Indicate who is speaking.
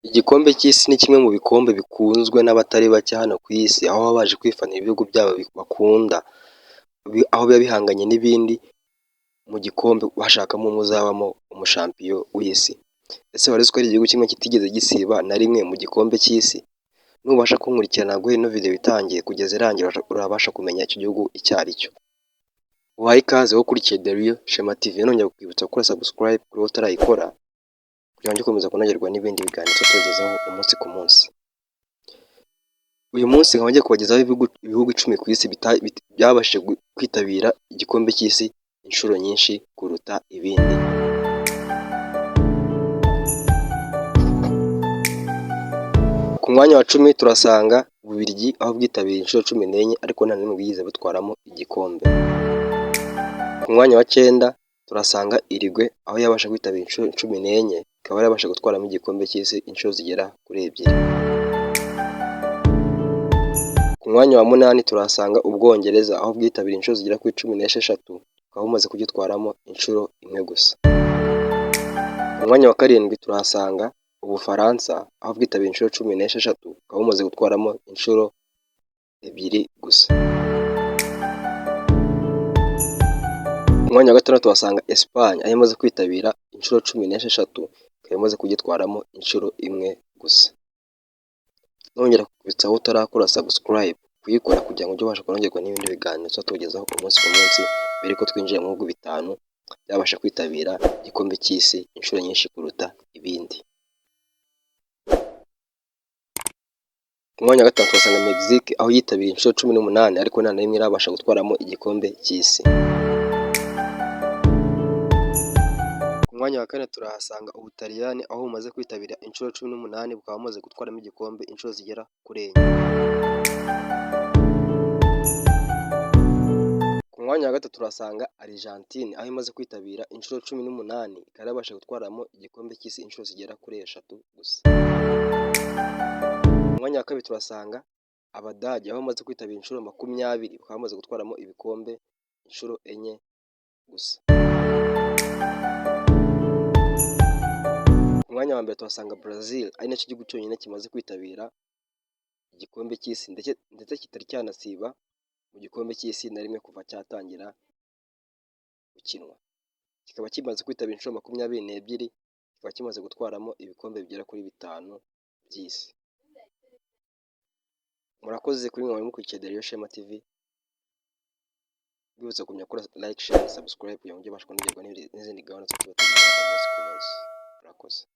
Speaker 1: Igikombe cy'isi ni kimwe mu bikombe bikunzwe n'abatari bake hano ku isi, aho baba baje kwifanira ibihugu byabo bakunda, aho biba bihanganye n'ibindi mu gikombe bashakamo umuzabamo umushampiyo w'isi. Ese wari uzi ko ari igihugu kimwe kitigeze gisiba na rimwe mu gikombe cy'isi? Nubasha kunkurikirana guhera ino video itangiye kugeza irangiye urabasha kumenya icyo gihugu icyo ari cyo. Uhaye ikaze wo ukurikiye The Real Shema TV, nongera kukwibutsa gukora subscribe kuri wowe utarayikora, kugira ngo ujye ukomeza kunogerwa n'ibindi biganiro tugezaho umunsi ku munsi. Uyu munsi nkaba ngiye kubagezaho ibihugu 10 ku isi byabashije kwitabira igikombe cy'isi inshuro nyinshi kuruta ibindi. Ku mwanya wa 10 turasanga Ububiligi, aho bwitabiriye inshuro 14 ariko nta n'imwe bwigeze butwaramo igikombe. Ku mwanya wa 9 turasanga Uruguay, aho yabasha kwitabira inshuro 14 ikaba yabasha gutwaramo igikombe cy'isi inshuro zigera kuri 2. Ku mwanya wa 8 turasanga Ubwongereza, aho bwitabiriye inshuro zigera kuri 16 ukaba bumaze kugitwaramo inshuro 1 gusa. Ku mwanya wa 7 turasanga Ubufaransa, aho bwitabiriye inshuro 16 ukaba bumaze gutwaramo inshuro 2 gusa. Ku mwanya wa 6 tuhasanga Espagne, aho imaze kwitabira inshuro 16 ikaba imaze kugitwaramo inshuro 1 gusa. Nongera kukubitsa aho utarakora subscribe kuyikora kugira ngo ujye ubasha kunogerwa n'ibindi biganiro tugezaho umunsi ku munsi, mbere ko twinjira mu bihugu 5 byabasha kwitabira igikombe cy'isi inshuro nyinshi kuruta ibindi. Ku mwanya wa 5 tuhasanga Mexique, aho yitabiriye inshuro 18 ariko nta n'imwe irabasha gutwaramo igikombe cy'isi. Ku mwanya wa 4 turahasanga Ubutaliyani, aho bumaze kwitabira inshuro 18 bukaba bumaze gutwaramo igikombe inshuro zigera kuri 4. Ku mwanya wa 3 turasanga Argentine, aho imaze kwitabira inshuro 18 ikaba yabasha gutwaramo igikombe cy'isi inshuro zigera kuri 3 gusa. Ku mwanya wa 2 turasanga Abadage, aho bamaze kwitabira inshuro 20 bakaba bamaze gutwaramo ibikombe inshuro 4 gusa. Ku mwanya wa mbere tuhasanga Brazil, ari nacyo gihugu cyonyine kimaze kwitabira igikombe cy'isi ndetse kitari cyanasiba mu gikombe cy'isi na rimwe kuva cyatangira gukinwa. Kikaba kimaze kwitabira inshuro 22, kikaba kimaze gutwaramo ibikombe bigera kuri 5 by'isi. Murakoze kuri mwe mukurikiye The Real Shema TV. Bibutsa kumenya gukora like, share, subscribe kugira ngo ujye ubasha kunogerwa n'izindi gahunda tuba tugezaho umunsi ku munsi. Murakoze.